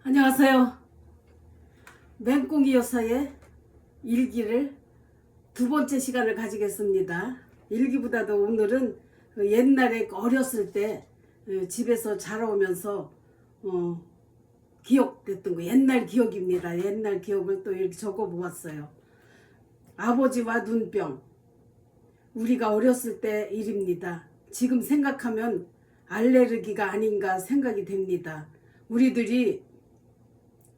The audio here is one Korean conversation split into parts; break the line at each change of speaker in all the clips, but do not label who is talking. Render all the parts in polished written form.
안녕하세요. 맹꽁이 여사의 일기를 두 번째 시간을 가지겠습니다. 일기보다도 오늘은 옛날에 어렸을 때 집에서 자라오면서 기억됐던 거, 옛날 기억입니다. 옛날 기억을 또 이렇게 적어 보았어요. 아버지와 눈병, 우리가 어렸을 때 일입니다. 지금 생각하면 알레르기가 아닌가 생각이 됩니다. 우리들이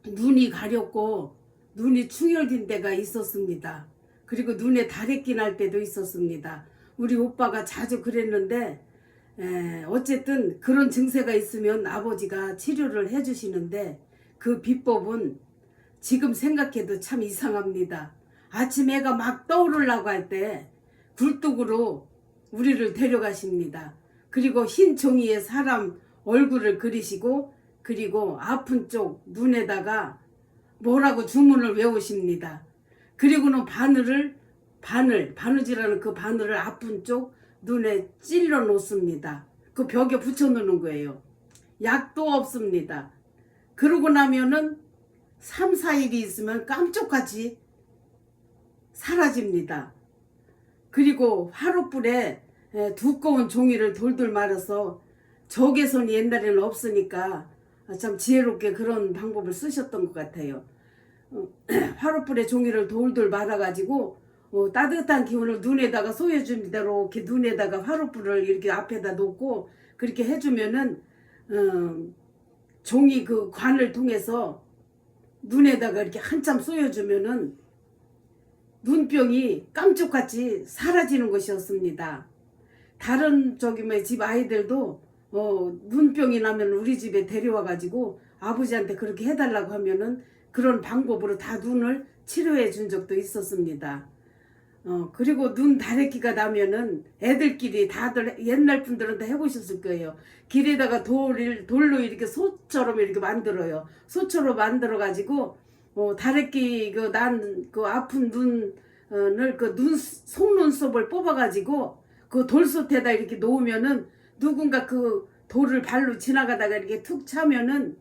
눈이 가렵고 눈이 충혈된 때가 있었습니다. 그리고 눈에 다래끼 날 때도 있었습니다. 우리 오빠가 자주 그랬는데 어쨌든 그런 증세가 있으면 아버지가 치료를 해주시는데 그 비법은 지금 생각해도 참 이상합니다. 아침 해가 막 떠오르려고 할 때 굴뚝으로 우리를 데려가십니다. 그리고 흰 종이에 사람 얼굴을 그리시고 그리고 아픈 쪽 눈에다가 뭐라고 주문을 외우십니다. 그리고는 바느질하는 그 바늘을 아픈 쪽 눈에 찔러 놓습니다. 그 벽에 붙여 놓는 거예요. 약도 없습니다. 그러고 나면은 3, 4일이 있으면 깜짝같이 사라집니다. 그리고 화롯불에 두꺼운 종이를 돌돌 말아서 적외선이 옛날에는 없으니까 참 지혜롭게 그런 방법을 쓰셨던 것 같아요. 화롯불에 종이를 돌돌 말아가지고 따뜻한 기운을 눈에다가 쏘여주는 대로 이렇게 눈에다가 화롯불을 이렇게 앞에다 놓고 그렇게 해주면은 종이 그 관을 통해서 눈에다가 이렇게 한참 쏘여주면은 눈병이 깜짝같이 사라지는 것이었습니다. 다른 집 아이들도 눈병이 나면 우리 집에 데려와가지고 아버지한테 그렇게 해달라고 하면은 그런 방법으로 다 눈을 치료해 준 적도 있었습니다. 그리고 눈 다래끼가 나면은 애들끼리 다들 옛날 분들은 다 해보셨을 거예요. 길에다가 돌로 이렇게 소처럼 이렇게 만들어요. 소처럼 만들어가지고 다래끼 난 그 아픈 눈을 속눈썹을 뽑아가지고 그 돌솥에다 이렇게 놓으면은 누군가 그 돌을 발로 지나가다가 이렇게 툭 차면은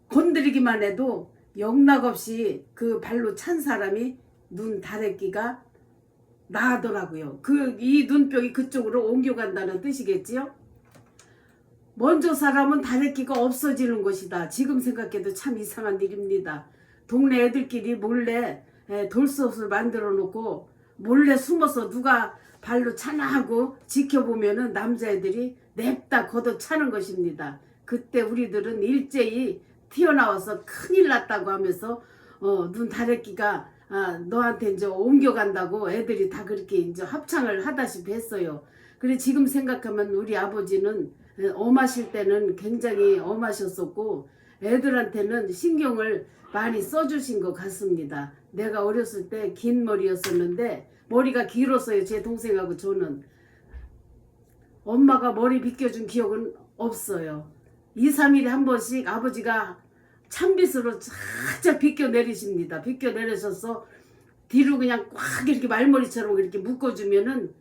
건드리기만 해도 영락없이 그 발로 찬 사람이 눈 다래끼가 나더라고요. 이 눈병이 그쪽으로 옮겨간다는 뜻이겠지요? 먼저 사람은 다래끼가 없어지는 것이다. 지금 생각해도 참 이상한 일입니다. 동네 애들끼리 몰래 돌솥을 만들어 놓고 몰래 숨어서 누가 발로 차나 하고 지켜보면은 남자애들이 냅다 걷어 차는 것입니다. 그때 우리들은 일제히 튀어나와서 큰일 났다고 하면서 눈 다래끼가 너한테 이제 옮겨간다고 애들이 다 그렇게 이제 합창을 하다시피 했어요. 그래 지금 생각하면 우리 아버지는 엄하실 때는 굉장히 엄하셨었고 애들한테는 신경을 많이 써주신 것 같습니다. 내가 어렸을 때 긴 머리였었는데 머리가 길었어요. 제 동생하고 저는. 엄마가 머리 빗겨준 기억은 없어요. 2, 3일에 한 번씩 아버지가 찬빗으로 살짝 빗겨 내리십니다. 빗겨 내리셔서 뒤로 그냥 꽉 이렇게 말머리처럼 이렇게 묶어주면은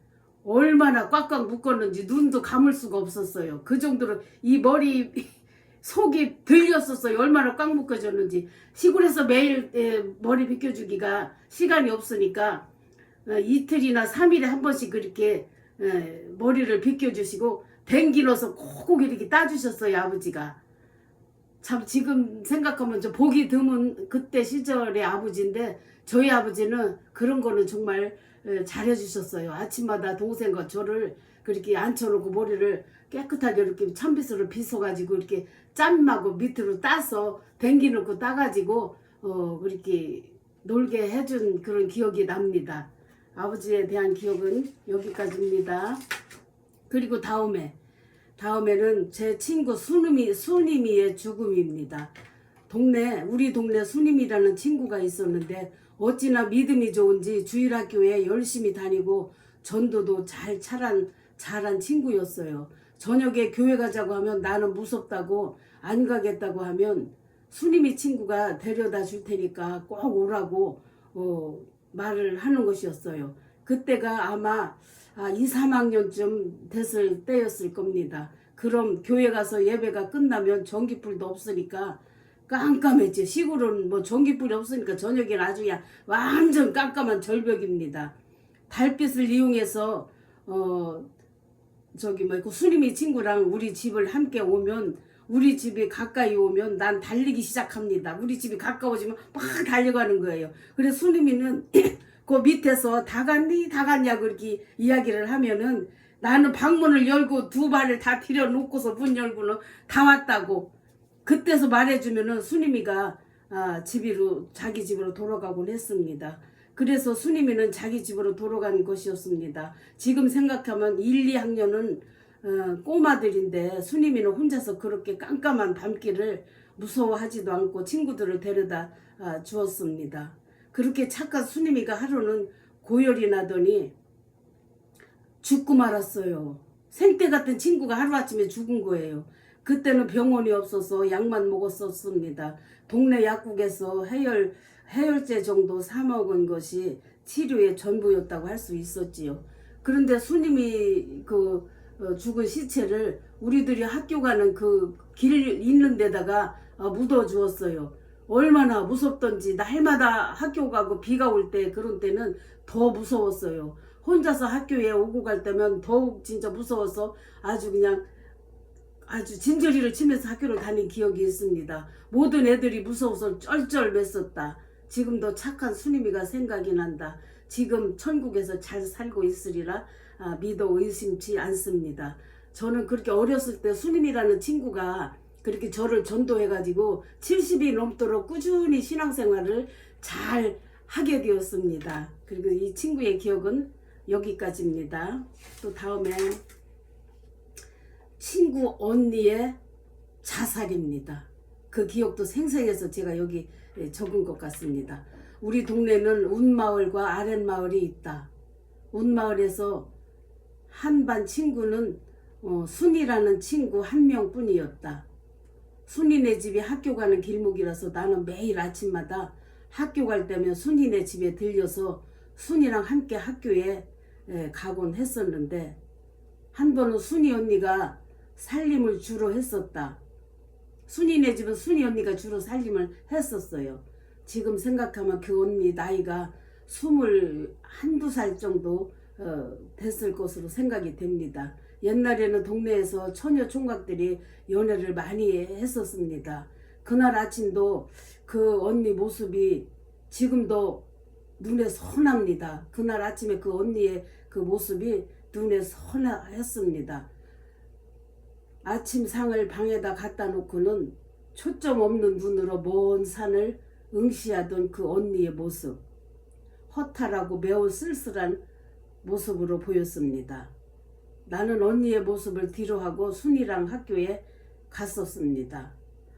얼마나 꽉꽉 묶었는지 눈도 감을 수가 없었어요. 그 정도로 이 머리 속이 들렸었어요. 얼마나 꽉 묶어줬는지. 시골에서 매일 머리 빗겨주기가 시간이 없으니까 이틀이나 3일에 한 번씩 그렇게 머리를 빗겨주시고 댕기러서 콕콕 이렇게 따주셨어요. 아버지가. 참 지금 생각하면 좀 보기 드문 그때 시절의 아버지인데 저희 아버지는 그런 거는 정말 잘해주셨어요. 아침마다 동생과 저를 그렇게 앉혀놓고 머리를 깨끗하게 이렇게 찬빗으로 빗어가지고 이렇게 짬마고 밑으로 따서 댕기놓고 따가지고 그렇게 놀게 해준 그런 기억이 납니다. 아버지에 대한 기억은 여기까지입니다. 그리고 다음에는 제 친구 수님이의 죽음입니다. 우리 동네 수님이라는 친구가 있었는데 어찌나 믿음이 좋은지 주일학교에 열심히 다니고 전도도 잘한 친구였어요. 저녁에 교회 가자고 하면 나는 무섭다고 안 가겠다고 하면 수님이 친구가 데려다 줄 테니까 꼭 오라고 말을 하는 것이었어요. 그때가 아마 2, 3학년쯤 됐을 때였을 겁니다. 그럼 교회 가서 예배가 끝나면 전기불도 없으니까 깜깜했죠. 시골은 뭐 전기불이 없으니까 저녁에는 아주 그냥 완전 깜깜한 절벽입니다. 달빛을 이용해서 그 수림이 친구랑 우리 집을 함께 오면, 우리 집이 가까이 오면 난 달리기 시작합니다. 우리 집이 가까워지면 막 달려가는 거예요. 그래서 수림이는 그 밑에서 다 갔니? 다 갔냐? 그렇게 이야기를 하면은 나는 방문을 열고 두 발을 다 들여 놓고서 문 열고는 다 왔다고. 그때서 말해주면은 수림이가 자기 집으로 돌아가곤 했습니다. 그래서 수림이는 자기 집으로 돌아간 것이었습니다. 지금 생각하면 1, 2학년은 꼬마들인데 수림이는 혼자서 그렇게 깜깜한 밤길을 무서워하지도 않고 친구들을 데려다 주었습니다. 그렇게 착한 수림이가 하루는 고열이 나더니 죽고 말았어요. 생때 같은 친구가 하루아침에 죽은 거예요. 그때는 병원이 없어서 약만 먹었었습니다. 동네 약국에서 해열제 정도 사 먹은 것이 치료의 전부였다고 할 수 있었지요. 그런데 수님이 죽은 시체를 우리들이 학교 가는 그 길 있는 데다가 묻어 주었어요. 얼마나 무섭던지. 날마다 학교 가고 비가 올 때 그런 때는 더 무서웠어요. 혼자서 학교에 오고 갈 때면 더욱 진짜 무서워서 아주 진저리를 치면서 학교를 다닌 기억이 있습니다. 모든 애들이 무서워서 쩔쩔 맸었다. 지금도 착한 수님이가 생각이 난다. 지금 천국에서 잘 살고 있으리라 믿어 의심치 않습니다. 저는 그렇게 어렸을 때 수님이라는 친구가 그렇게 저를 전도해가지고 70이 넘도록 꾸준히 신앙생활을 잘 하게 되었습니다. 그리고 이 친구의 기억은 여기까지입니다. 또 다음에 친구 언니의 자살입니다. 그 기억도 생생해서 제가 여기 적은 것 같습니다. 우리 동네는 운마을과 아랫마을이 있다. 운마을에서 한 반 친구는 순이라는 친구 한 명뿐이었다. 순이네 집이 학교 가는 길목이라서 나는 매일 아침마다 학교 갈 때면 순이네 집에 들려서 순이랑 함께 학교에 가곤 했었는데, 한 번은 순이 언니가 살림을 주로 했었다. 순이네 집은 순이 언니가 주로 살림을 했었어요. 지금 생각하면 그 언니 나이가 21~2살 정도 됐을 것으로 생각이 됩니다. 옛날에는 동네에서 처녀 총각들이 연애를 많이 했었습니다. 그날 아침도 그 언니 모습이 지금도 눈에 선합니다. 그날 아침에 그 언니의 그 모습이 눈에 선했습니다. 아침상을 방에다 갖다 놓고는 초점 없는 눈으로 먼 산을 응시하던 그 언니의 모습, 허탈하고 매우 쓸쓸한 모습으로 보였습니다. 나는 언니의 모습을 뒤로하고 순이랑 학교에 갔었습니다.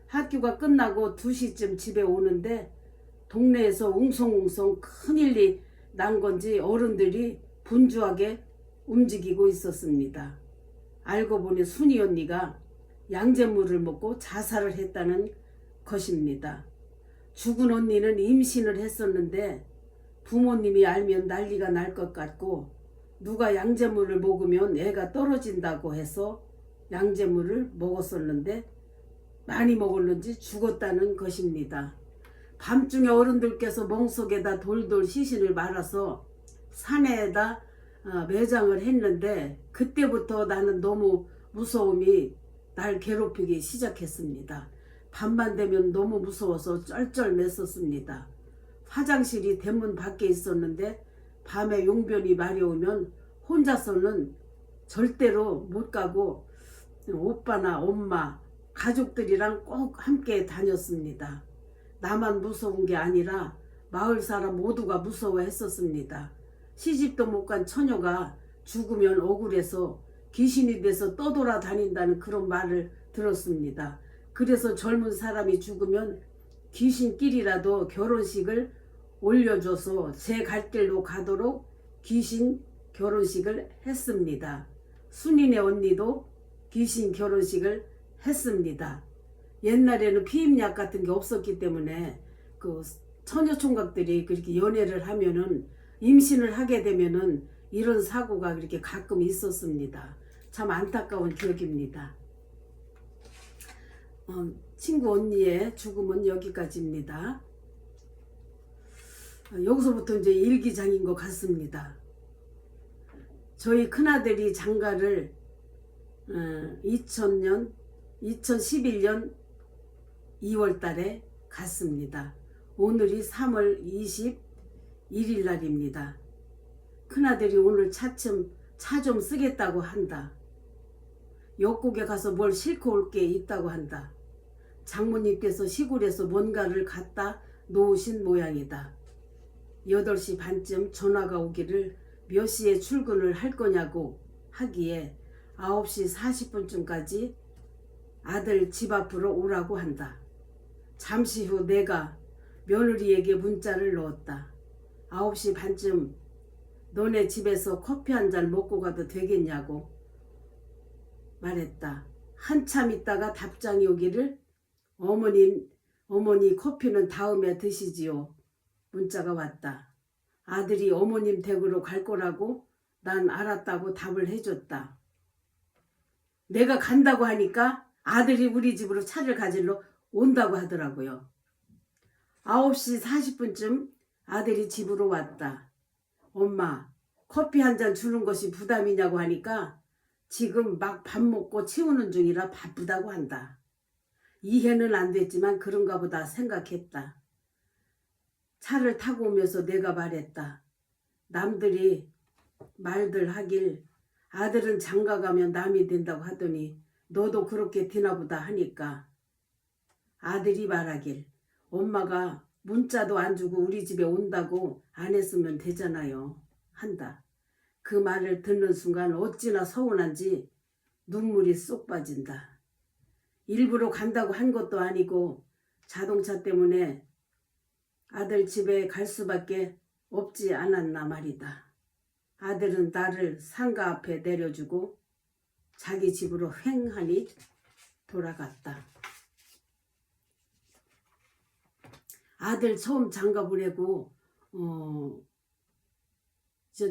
학교가 끝나고 2시쯤 집에 오는데 동네에서 웅성웅성 큰일이 난 건지 어른들이 분주하게 움직이고 있었습니다. 알고 보니 순이 언니가 양잿물을 먹고 자살을 했다는 것입니다. 죽은 언니는 임신을 했었는데 부모님이 알면 난리가 날 것 같고, 누가 양잿물을 먹으면 애가 떨어진다고 해서 양잿물을 먹었었는데 많이 먹었는지 죽었다는 것입니다. 밤중에 어른들께서 멍석에다 돌돌 시신을 말아서 산에다 매장을 했는데, 그때부터 나는 너무 무서움이 날 괴롭히기 시작했습니다. 밤만 되면 너무 무서워서 쩔쩔 맸었습니다. 화장실이 대문 밖에 있었는데 밤에 용변이 마려우면 혼자서는 절대로 못 가고 오빠나 엄마, 가족들이랑 꼭 함께 다녔습니다. 나만 무서운 게 아니라 마을 사람 모두가 무서워했었습니다. 시집도 못 간 처녀가 죽으면 억울해서 귀신이 돼서 떠돌아다닌다는 그런 말을 들었습니다. 그래서 젊은 사람이 죽으면 귀신끼리라도 결혼식을 올려줘서 제 갈 길로 가도록 귀신 결혼식을 했습니다. 순이네 언니도 귀신 결혼식을 했습니다. 옛날에는 피임약 같은 게 없었기 때문에 그 처녀총각들이 그렇게 연애를 하면은, 임신을 하게 되면은 이런 사고가 그렇게 가끔 있었습니다. 참 안타까운 기억입니다. 친구 언니의 죽음은 여기까지입니다. 여기서부터 이제 일기장인 것 같습니다. 저희 큰아들이 장가를 2011년 2월 달에 갔습니다. 오늘이 3월 21일 날입니다. 큰아들이 오늘 차 좀 쓰겠다고 한다. 역곡에 가서 뭘 싣고 올 게 있다고 한다. 장모님께서 시골에서 뭔가를 갖다 놓으신 모양이다. 8시 반쯤 전화가 오기를 몇 시에 출근을 할 거냐고 하기에 9시 40분쯤까지 아들 집 앞으로 오라고 한다. 잠시 후 내가 며느리에게 문자를 넣었다. 9시 반쯤 너네 집에서 커피 한 잔 먹고 가도 되겠냐고 말했다. 한참 있다가 답장이 오기를 어머니 커피는 다음에 드시지요. 문자가 왔다. 아들이 어머님 댁으로 갈 거라고 난 알았다고 답을 해줬다. 내가 간다고 하니까 아들이 우리 집으로 차를 가지러 온다고 하더라고요. 9시 40분쯤 아들이 집으로 왔다. 엄마, 커피 한 잔 주는 것이 부담이냐고 하니까 지금 막 밥 먹고 치우는 중이라 바쁘다고 한다. 이해는 안 됐지만 그런가 보다 생각했다. 차를 타고 오면서 내가 말했다. 남들이 말들 하길 아들은 장가 가면 남이 된다고 하더니 너도 그렇게 되나 보다 하니까 아들이 말하길 엄마가 문자도 안 주고 우리 집에 온다고 안 했으면 되잖아요 한다. 그 말을 듣는 순간 어찌나 서운한지 눈물이 쏙 빠진다. 일부러 간다고 한 것도 아니고 자동차 때문에 아들 집에 갈 수밖에 없지 않았나 말이다. 아들은 나를 상가 앞에 내려주고 자기 집으로 휑하니 돌아갔다. 아들 처음 장가 보내고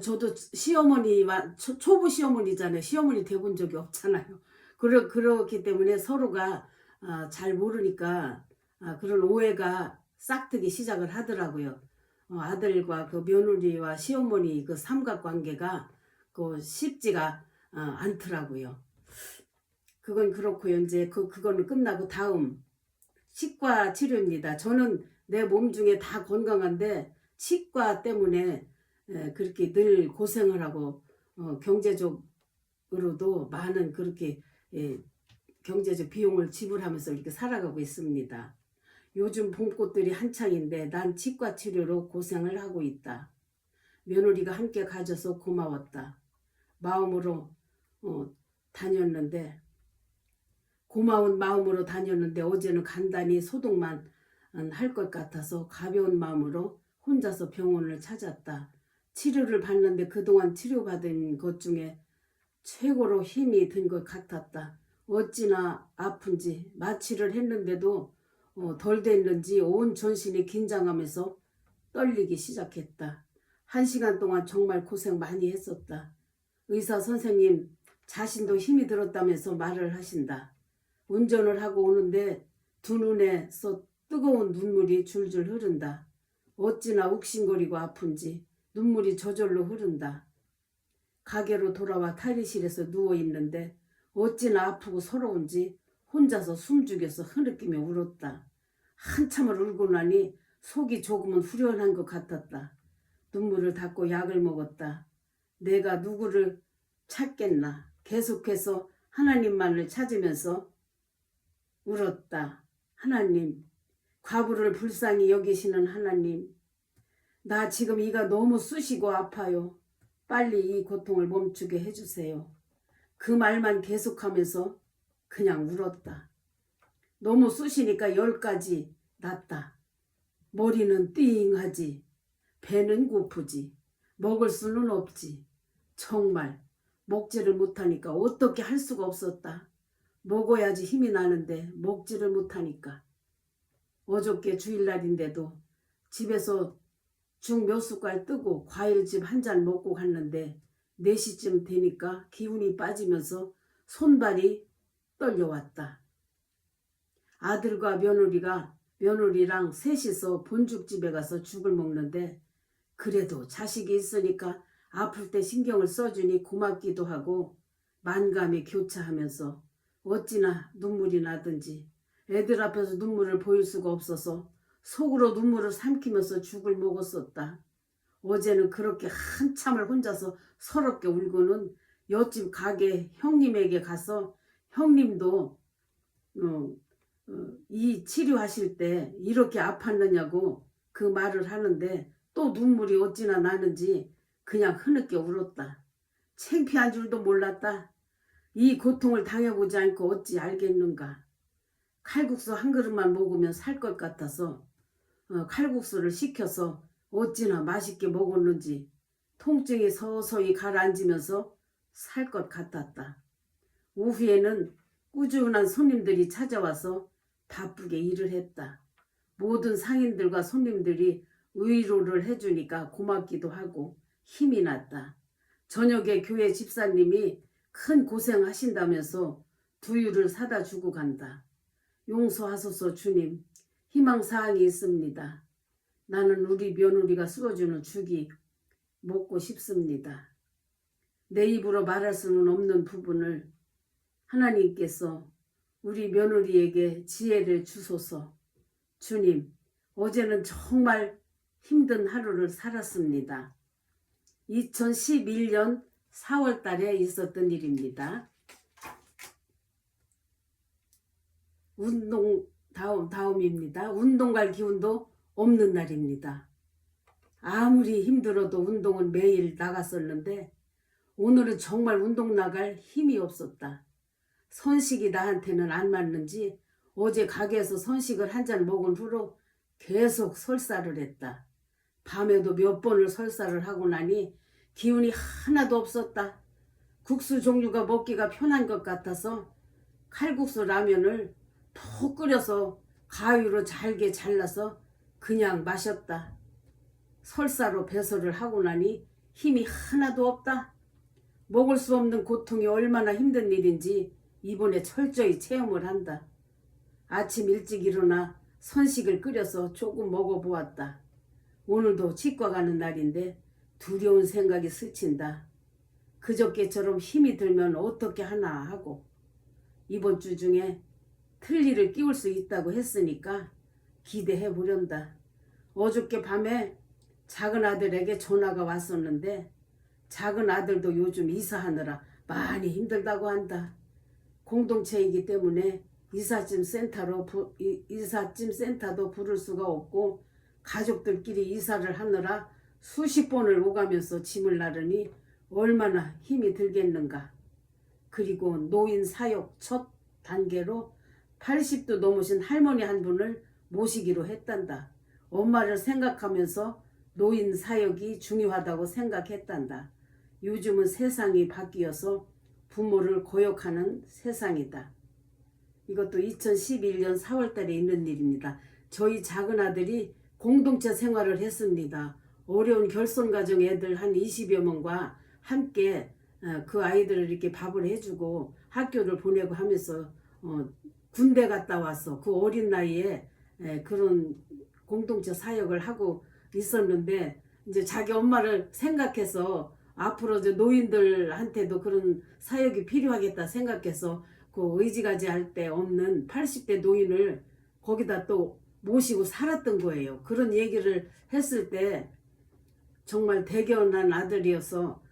저도 시어머니와 초부 시어머니잖아요. 시어머니 돼본 적이 없잖아요. 그렇기 때문에 서로가 잘 모르니까 그런 오해가 싹트기 시작을 하더라고요. 아들과 그 며느리와 시어머니 그 삼각관계가 쉽지가 않더라고요. 그건 그렇고요. 이제 그거는 끝나고 다음 치과 치료입니다. 저는 내 몸 중에 다 건강한데 치과 때문에 그렇게 늘 고생을 하고 경제적으로도 많은 그렇게 경제적 비용을 지불하면서 이렇게 살아가고 있습니다. 요즘 봄꽃들이 한창인데 난 치과 치료로 고생을 하고 있다. 며느리가 함께 가져서 고마웠다. 마음으로 다녔는데 고마운 마음으로 다녔는데 어제는 간단히 소독만 할 것 같아서 가벼운 마음으로 혼자서 병원을 찾았다. 치료를 받는데 그동안 치료받은 것 중에 최고로 힘이 든 것 같았다. 어찌나 아픈지 마취를 했는데도 덜 됐는지 온 전신이 긴장하면서 떨리기 시작했다. 1시간 동안 정말 고생 많이 했었다. 의사 선생님 자신도 힘이 들었다면서 말을 하신다. 운전을 하고 오는데 두 눈에서 뜨거운 눈물이 줄줄 흐른다. 어찌나 욱신거리고 아픈지 눈물이 저절로 흐른다. 가게로 돌아와 탈의실에서 누워있는데 어찌나 아프고 서러운지 혼자서 숨죽여서 흐느끼며 울었다. 한참을 울고 나니 속이 조금은 후련한 것 같았다. 눈물을 닦고 약을 먹었다. 내가 누구를 찾겠나. 계속해서 하나님만을 찾으면서 울었다. 하나님, 과부를 불쌍히 여기시는 하나님, 나 지금 이가 너무 쑤시고 아파요. 빨리 이 고통을 멈추게 해주세요. 그 말만 계속하면서 그냥 울었다. 너무 쑤시니까 10가지 났다. 머리는 띵하지. 배는 고프지. 먹을 수는 없지. 정말 먹지를 못하니까 어떻게 할 수가 없었다. 먹어야지 힘이 나는데 먹지를 못하니까. 어저께 주일날인데도 집에서 죽 몇 숟갈 뜨고 과일즙 한 잔 먹고 갔는데 4시쯤 되니까 기운이 빠지면서 손발이 떨려왔다. 아들과 며느리랑 셋이서 본죽집에 가서 죽을 먹는데 그래도 자식이 있으니까 아플 때 신경을 써주니 고맙기도 하고 만감이 교차하면서 어찌나 눈물이 나든지 애들 앞에서 눈물을 보일 수가 없어서 속으로 눈물을 삼키면서 죽을 먹었었다. 어제는 그렇게 한참을 혼자서 서럽게 울고는 옆집 가게 형님에게 가서 형님도 이 치료하실 때 이렇게 아팠느냐고 그 말을 하는데 또 눈물이 어찌나 나는지 그냥 흐느껴 울었다. 창피한 줄도 몰랐다. 이 고통을 당해보지 않고 어찌 알겠는가. 칼국수 한 그릇만 먹으면 살 것 같아서 칼국수를 시켜서 어찌나 맛있게 먹었는지 통증이 서서히 가라앉으면서 살 것 같았다. 오후에는 꾸준한 손님들이 찾아와서 바쁘게 일을 했다. 모든 상인들과 손님들이 위로를 해주니까 고맙기도 하고 힘이 났다. 저녁에 교회 집사님이 큰 고생하신다면서 두유를 사다 주고 간다. 용서하소서 주님, 희망사항이 있습니다. 나는 우리 며느리가 쓸어주는 죽이 먹고 싶습니다. 내 입으로 말할 수는 없는 부분을 하나님께서 우리 며느리에게 지혜를 주소서. 주님, 어제는 정말 힘든 하루를 살았습니다. 2011년 4월 달에 있었던 일입니다. 다음입니다. 운동 갈 기운도 없는 날입니다. 아무리 힘들어도 운동은 매일 나갔었는데 오늘은 정말 운동 나갈 힘이 없었다. 선식이 나한테는 안 맞는지 어제 가게에서 선식을 한 잔 먹은 후로 계속 설사를 했다. 밤에도 몇 번을 설사를 하고 나니 기운이 하나도 없었다. 국수 종류가 먹기가 편한 것 같아서 칼국수 라면을 푹 끓여서 가위로 잘게 잘라서 그냥 마셨다. 설사로 배설을 하고 나니 힘이 하나도 없다. 먹을 수 없는 고통이 얼마나 힘든 일인지 이번에 철저히 체험을 한다. 아침 일찍 일어나 선식을 끓여서 조금 먹어보았다. 오늘도 치과 가는 날인데 두려운 생각이 스친다. 그저께처럼 힘이 들면 어떻게 하나 하고 이번 주 중에 틀니를 끼울 수 있다고 했으니까 기대해 보련다. 어저께 밤에 작은 아들에게 전화가 왔었는데 작은 아들도 요즘 이사하느라 많이 힘들다고 한다. 공동체이기 때문에 이삿짐 센터도 부를 수가 없고 가족들끼리 이사를 하느라 수십 번을 오가면서 짐을 나르니 얼마나 힘이 들겠는가. 그리고 노인 사역 첫 단계로 80도 넘으신 할머니 한 분을 모시기로 했단다. 엄마를 생각하면서 노인 사역이 중요하다고 생각했단다. 요즘은 세상이 바뀌어서 부모를 거역하는 세상이다. 이것도 2011년 4월 달에 있는 일입니다. 저희 작은 아들이 공동체 생활을 했습니다. 어려운 결손 가정 애들 한 20여 명과 함께 그 아이들을 이렇게 밥을 해주고 학교를 보내고 하면서 군대 갔다 와서 그 어린 나이에 그런 공동체 사역을 하고 있었는데 이제 자기 엄마를 생각해서 앞으로 이제 노인들한테도 그런 사역이 필요하겠다 생각해서 그 의지가지 할 때 없는 80대 노인을 거기다 또 모시고 살았던 거예요. 그런 얘기를 했을 때 정말 대견한 아들이어서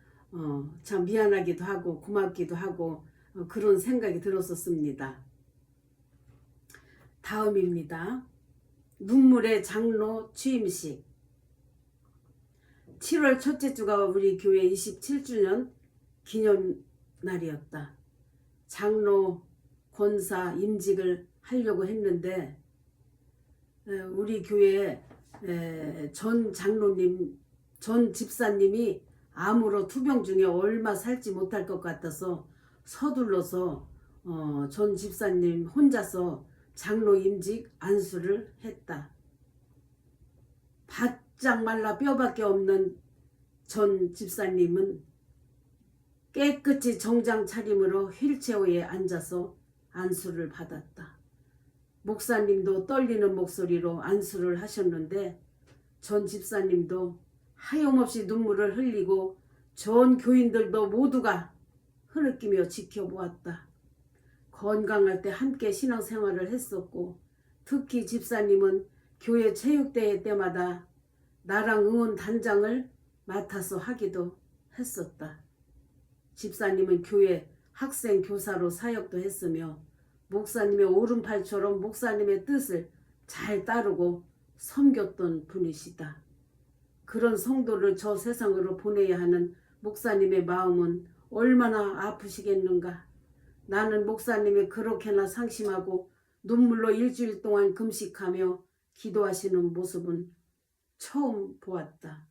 참 미안하기도 하고 고맙기도 하고 그런 생각이 들었었습니다. 다음입니다. 눈물의 장로 취임식. 7월 첫째 주가 우리 교회 27주년 기념날이었다. 장로, 권사, 임직을 하려고 했는데 우리 교회 전 장로님, 전 집사님이 암으로 투병 중에 얼마 살지 못할 것 같아서 서둘러서 전 집사님 혼자서 장로 임직 안수를 했다. 바짝 말라 뼈밖에 없는 전 집사님은 깨끗이 정장 차림으로 휠체어에 앉아서 안수를 받았다. 목사님도 떨리는 목소리로 안수를 하셨는데 전 집사님도 하염없이 눈물을 흘리고 전 교인들도 모두가 흐느끼며 지켜보았다. 건강할 때 함께 신앙생활을 했었고 특히 집사님은 교회 체육대회 때마다 나랑 응원 단장을 맡아서 하기도 했었다. 집사님은 교회 학생 교사로 사역도 했으며 목사님의 오른팔처럼 목사님의 뜻을 잘 따르고 섬겼던 분이시다. 그런 성도를 저 세상으로 보내야 하는 목사님의 마음은 얼마나 아프시겠는가. 나는 목사님이 그렇게나 상심하고 눈물로 일주일 동안 금식하며 기도하시는 모습은 처음 보았다.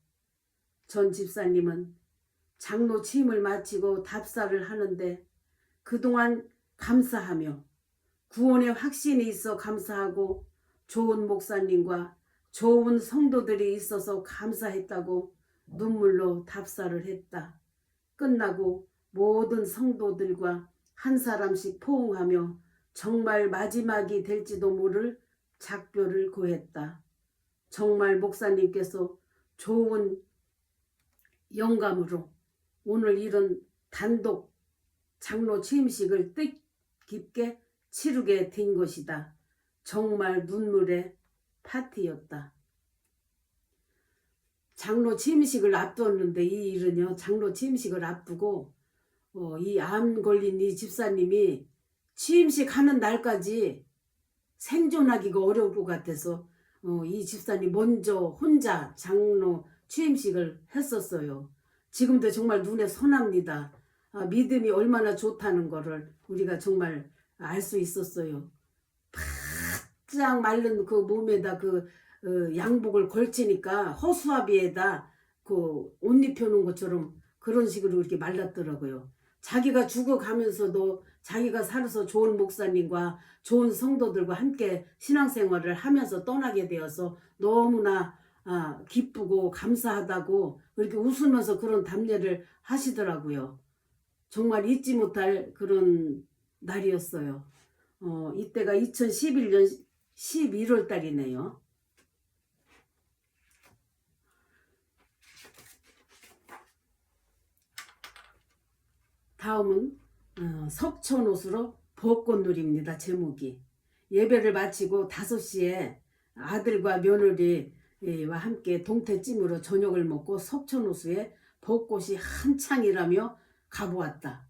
전 집사님은 장로 취임을 마치고 답사를 하는데 그동안 감사하며 구원의 확신이 있어 감사하고 좋은 목사님과 좋은 성도들이 있어서 감사했다고 눈물로 답사를 했다. 끝나고 모든 성도들과 한 사람씩 포옹하며 정말 마지막이 될지도 모를 작별을 고했다. 정말 목사님께서 좋은 영감으로 오늘 이런 단독 장로 취임식을 뜻깊게 치르게 된 것이다. 정말 눈물의 파티였다. 장로 취임식을 앞두었는데 이 일은요, 장로 취임식을 앞두고 이 암 걸린 이 집사님이 취임식 하는 날까지 생존하기가 어려울 것 같아서 이 집사님 먼저 혼자 장로 취임식을 했었어요. 지금도 정말 눈에 선합니다. 믿음이 얼마나 좋다는 거를 우리가 정말 알 수 있었어요. 바짝 마른 그 몸에다 그 양복을 걸치니까 허수아비에다 그 옷 입혀놓은 것처럼 그런 식으로 이렇게 말랐더라고요. 자기가 죽어가면서도 자기가 살아서 좋은 목사님과 좋은 성도들과 함께 신앙생활을 하면서 떠나게 되어서 너무나 기쁘고 감사하다고 그렇게 웃으면서 그런 답례를 하시더라고요. 정말 잊지 못할 그런 날이었어요. 이때가 2011년 11월 달이네요. 다음은 석촌옷으로 벚꽃놀이입니다. 제목이. 예배를 마치고 5시에 아들과 며느리와 함께 동태찜으로 저녁을 먹고 석촌호수에 벚꽃이 한창이라며 가보았다.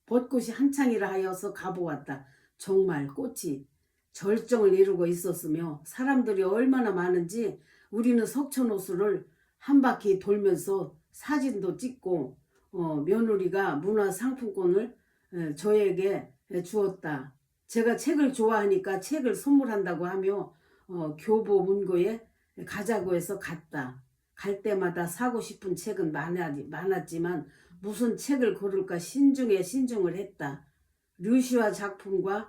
벚꽃이 한창이라 하여서 가보았다. 정말 꽃이 절정을 이루고 있었으며 사람들이 얼마나 많은지 우리는 석촌호수를 한 바퀴 돌면서 사진도 찍고 며느리가 문화상품권을 저에게 주었다. 제가 책을 좋아하니까 책을 선물한다고 하며 교보 문고에 가자고 해서 갔다. 갈 때마다 사고 싶은 책은 많았지만 무슨 책을 고를까 신중에 신중을 했다. 류시와 작품도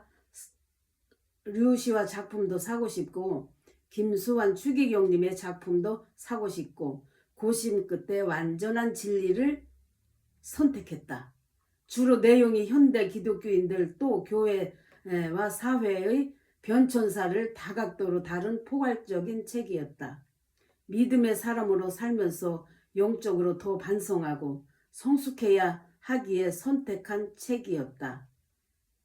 사고 싶고 김수환 추기경님의 작품도 사고 싶고 고심 끝에 완전한 진리를 선택했다. 주로 내용이 현대 기독교인들 또 교회와 사회의 변천사를 다각도로 다룬 포괄적인 책이었다. 믿음의 사람으로 살면서 영적으로 더 반성하고 성숙해야 하기에 선택한 책이었다.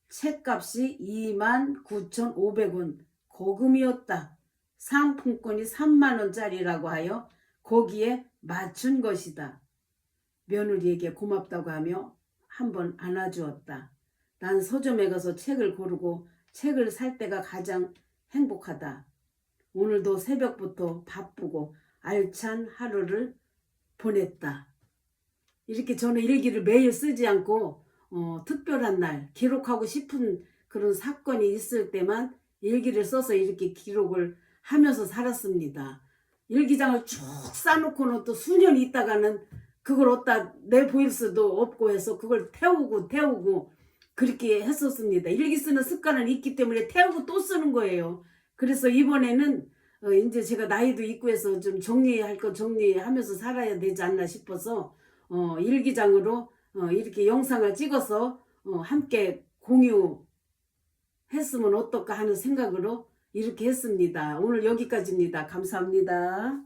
책값이 29,500원 거금이었다. 상품권이 3만원짜리라고 하여 거기에 맞춘 것이다. 며느리에게 고맙다고 하며 한번 안아주었다. 난 서점에 가서 책을 고르고 책을 살 때가 가장 행복하다. 오늘도 새벽부터 바쁘고 알찬 하루를 보냈다. 이렇게 저는 일기를 매일 쓰지 않고 특별한 날 기록하고 싶은 그런 사건이 있을 때만 일기를 써서 이렇게 기록을 하면서 살았습니다. 일기장을 쭉 싸놓고는 또 수년이 있다가는 그걸 어디다 내보일 수도 없고 해서 그걸 태우고 그렇게 했었습니다. 일기 쓰는 습관은 있기 때문에 태우고 또 쓰는 거예요. 그래서 이번에는 이제 제가 나이도 있고 해서 좀 정리할 거 정리하면서 살아야 되지 않나 싶어서 일기장으로 이렇게 영상을 찍어서 함께 공유해 했으면 어떨까 하는 생각으로 이렇게 했습니다. 오늘 여기까지입니다. 감사합니다.